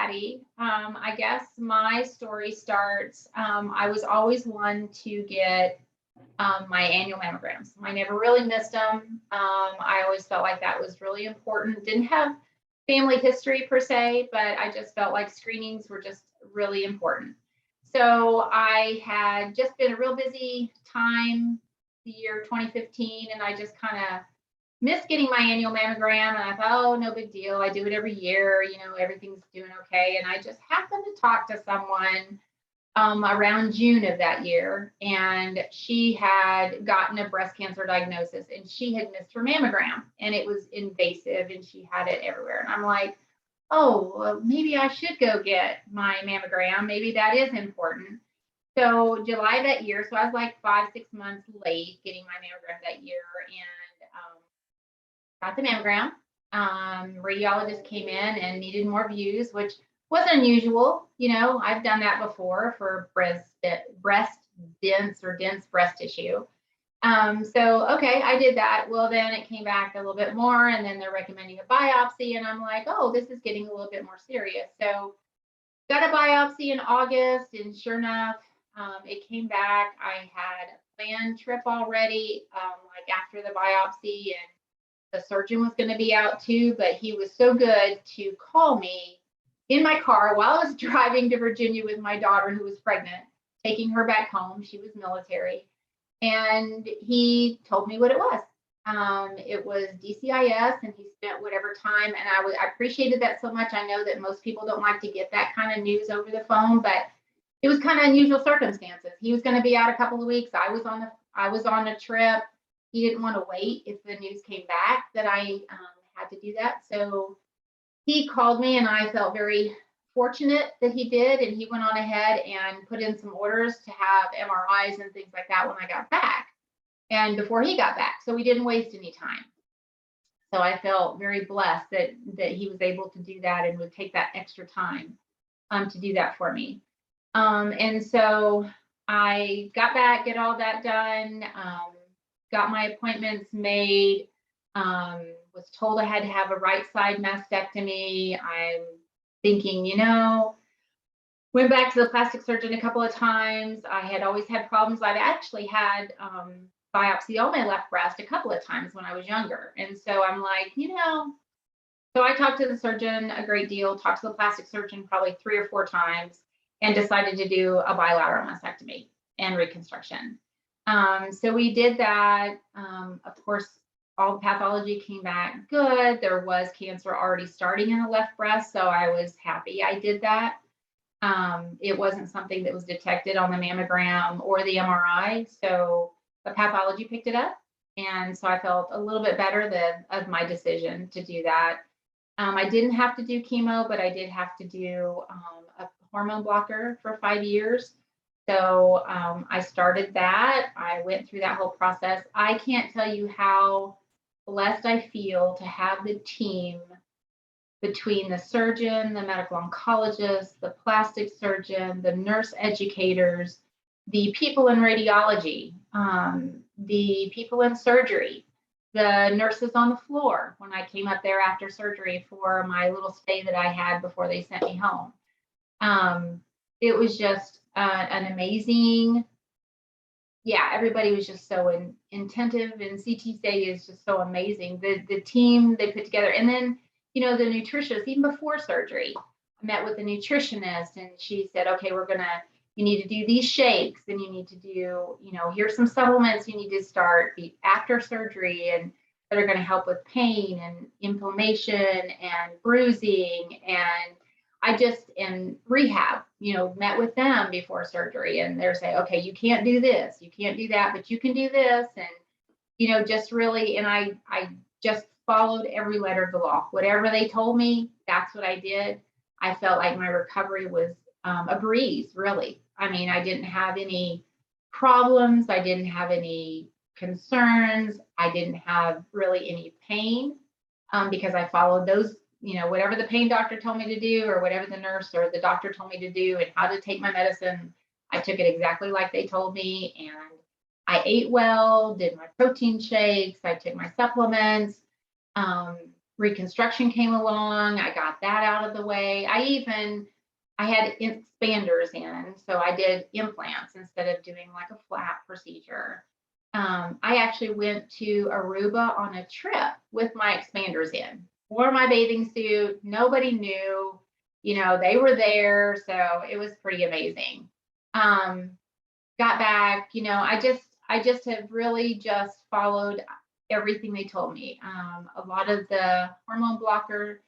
Pattie. I guess my story starts. I was always one to get my annual mammograms. I never really missed them. I always felt like that was really important. Didn't have family history per se, but I just felt like screenings were just really important. So I had just been a real busy time, the year 2015, and I just kind of missed getting my annual mammogram. And I thought, oh, no big deal. I do it every year. Everything's doing okay. And I just happened to talk to someone around June of that year, and she had gotten a breast cancer diagnosis, and she had missed her mammogram, and it was invasive, and she had it everywhere. And I'm like, oh, well, maybe I should go get my mammogram. Maybe that is important. So July that year, so I was like 5, 6 months late getting my mammogram that year, and got the mammogram. Radiologist came in and needed more views, which wasn't unusual. I've done that before for breast dense breast tissue. So, okay, I did that. Well, then it came back a little bit more, and then they're recommending a biopsy. And I'm like, oh, this is getting a little bit more serious. So got a biopsy in August, and sure enough, it came back. I had a planned trip already, like after the biopsy, and the surgeon was going to be out too, but he was so good to call me in my car while I was driving to Virginia with my daughter who was pregnant, taking her back home. She was military. And he told me what it was. It was DCIS, and he spent whatever time. And I appreciated that so much. I know that most people don't like to get that kind of news over the phone, but it was kind of unusual circumstances. He was going to be out a couple of weeks. I was on a trip. He didn't want to wait if the news came back that I had to do that. So he called me, and I felt very fortunate that he did. And he went on ahead and put in some orders to have MRIs and things like that when I got back and before he got back. So we didn't waste any time. So I felt very blessed that he was able to do that and would take that extra time to do that for me. And so I got back, get all that done, got my appointments made, was told I had to have a right side mastectomy. I'm thinking, went back to the plastic surgeon a couple of times. I had always had problems. I've actually had biopsy on my left breast a couple of times when I was younger. And so I'm like, so I talked to the surgeon a great deal, talked to the plastic surgeon probably 3 or 4 times, and decided to do a bilateral mastectomy and reconstruction. So we did that. Of course, all the pathology came back good. There was cancer already starting in the left breast, so I was happy I did that. It wasn't something that was detected on the mammogram or the MRI, so the pathology picked it up. And so I felt a little bit better of my decision to do that. I didn't have to do chemo, but I did have to do a hormone blocker for 5 years. So I started that. I went through that whole process. I can't tell you how blessed I feel to have the team between the surgeon, the medical oncologist, the plastic surgeon, the nurse educators, the people in radiology, the people in surgery, the nurses on the floor when I came up there after surgery for my little stay that I had before they sent me home. It was just an amazing, everybody was just so attentive, and CTC is just so amazing. The team they put together, and then the nutritionist, even before surgery, I met with the nutritionist, and she said, okay, you need to do these shakes, and you need to do, here's some supplements you need to start after surgery, and that are going to help with pain and inflammation and bruising. And I just in rehab, met with them before surgery, and they're saying, okay, you can't do this, you can't do that, but you can do this. And, just really, and I just followed every letter of the law. Whatever they told me, that's what I did. I felt like my recovery was a breeze, really. I mean, I didn't have any problems. I didn't have any concerns. I didn't have really any pain because I followed those, whatever the pain doctor told me to do, or whatever the nurse or the doctor told me to do, and how to take my medicine. I took it exactly like they told me. And I ate well, did my protein shakes, I took my supplements. reconstruction came along. I got that out of the way. I had expanders in, so I did implants instead of doing like a flat procedure. I actually went to Aruba on a trip with my expanders in, wore my bathing suit. Nobody knew, they were there, so it was pretty amazing. Um, Got back, I just have really just followed everything they told me. A lot of the hormone blocker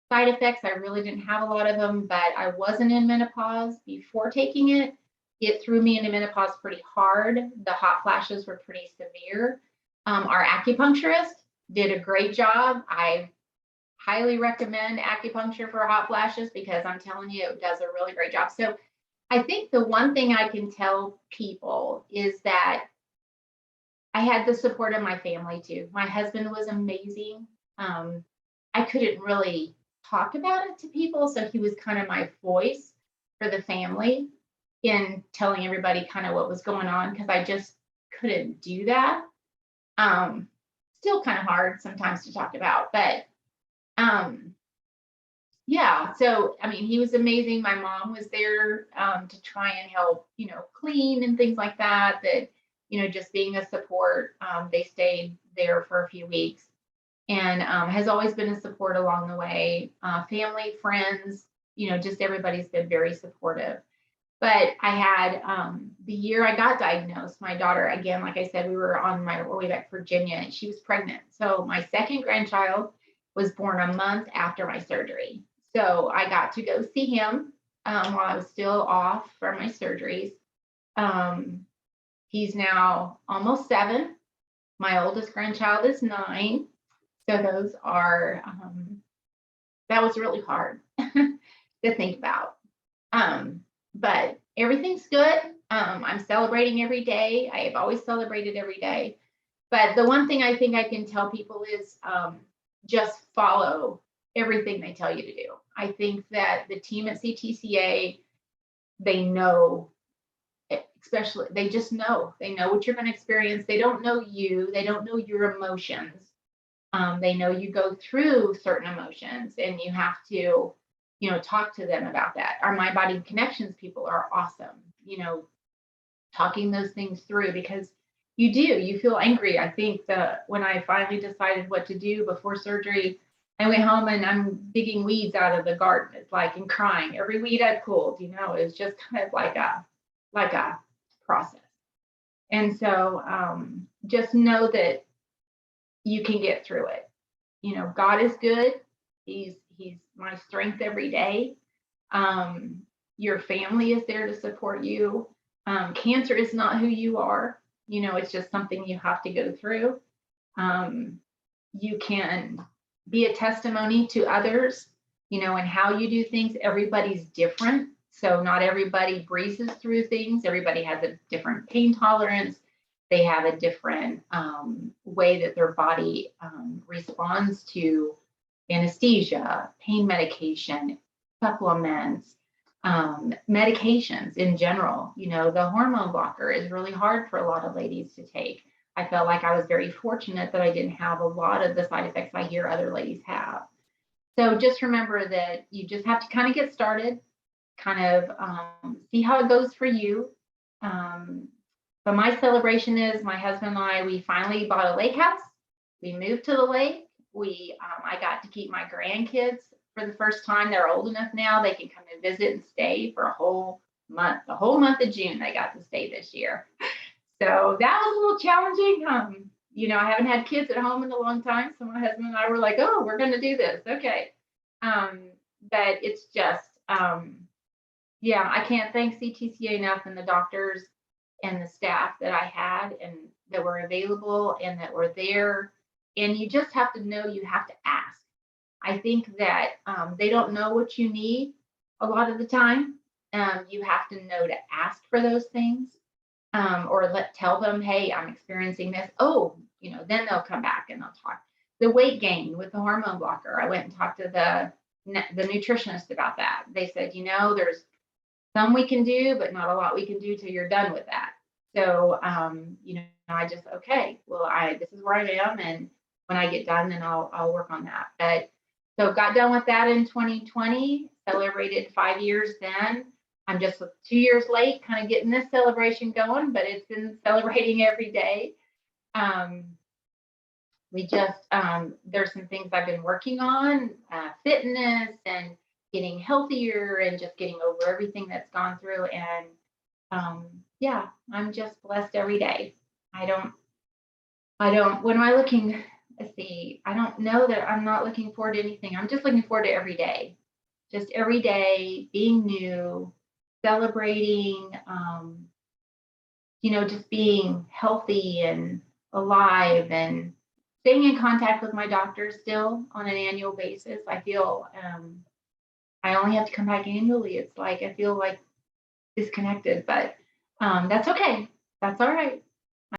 side effects, I really didn't have a lot of them, but I wasn't in menopause before taking it. It threw me into menopause pretty hard. The hot flashes were pretty severe. Our acupuncturist did a great job. I highly recommend acupuncture for hot flashes because I'm telling you, it does a really great job. So I think the one thing I can tell people is that I had the support of my family too. My husband was amazing. I couldn't really talk about it to people, so he was kind of my voice for the family in telling everybody kind of what was going on because I just couldn't do that. Still kind of hard sometimes to talk about, but yeah. So I mean, he was amazing. My mom was there to try and help, clean and things like that. Just being a support. They stayed there for a few weeks and has always been a support along the way. Family, friends, just everybody's been very supportive. But I had the year I got diagnosed, my daughter, again, like I said, we were on my way back to Virginia and she was pregnant. So my second grandchild was born a month after my surgery. So I got to go see him while I was still off from my surgeries. He's now almost 7. My oldest grandchild is 9. So those are, that was really hard to think about. But everything's good. I'm celebrating every day. I have always celebrated every day. But the one thing I think I can tell people is just follow everything they tell you to do. I think that the team at CTCA, they know, especially, they just know. They know what you're going to experience. They don't know you. They don't know your emotions. They know you go through certain emotions and you have to, talk to them about that. Our Mind Body Connections people are awesome, talking those things through because you feel angry. I think that when I finally decided what to do before surgery, I went home and I'm digging weeds out of the garden. It's like and crying every weed I pulled, it was just kind of like a process. And so just know that you can get through it. God is good. He's my strength every day. Your family is there to support you. Cancer is not who you are. It's just something you have to go through. You can be a testimony to others, and how you do things. Everybody's different. So not everybody breezes through things. Everybody has a different pain tolerance. They have a different way that their body responds to anesthesia, pain medication, supplements, medications in general. The hormone blocker is really hard for a lot of ladies to take. I felt like I was very fortunate that I didn't have a lot of the side effects I hear other ladies have. So just remember that you just have to kind of get started, kind of see how it goes for you. But my celebration is my husband and we finally bought a lake house. We moved to the lake. I got to keep my grandkids for the first time. They're old enough now. They can come and visit and stay for a whole month. The whole month of June, they got to stay this year. So that was a little challenging. I haven't had kids at home in a long time. So my husband and I were like, oh, we're going to do this. Okay. But it's just, I can't thank CTCA enough and the doctors and the staff that I had and that were available and that were there. And you just have to know you have to ask. I think that they don't know what you need a lot of the time. You have to know to ask for those things or tell them, hey, I'm experiencing this. Oh, then they'll come back and they'll talk. The weight gain with the hormone blocker, I went and talked to the nutritionist about that. They said, there's some we can do, but not a lot we can do till you're done with that. So, I just, okay, well, this is where I am. And when I get done, then I'll work on that. But so got done with that in 2020, celebrated 5 years then. I'm just 2 years late, kind of getting this celebration going, but it's been celebrating every day. We just, there's some things I've been working on, fitness and getting healthier and just getting over everything that's gone through. And yeah, I'm just blessed every day. I don't, when am I looking? Let's see, I don't know that I'm not looking forward to anything. I'm just looking forward to every day, just every day being new, celebrating, just being healthy and alive and staying in contact with my doctor still on an annual basis. I feel I only have to come back annually. It's like I feel like disconnected, but that's okay. That's all right.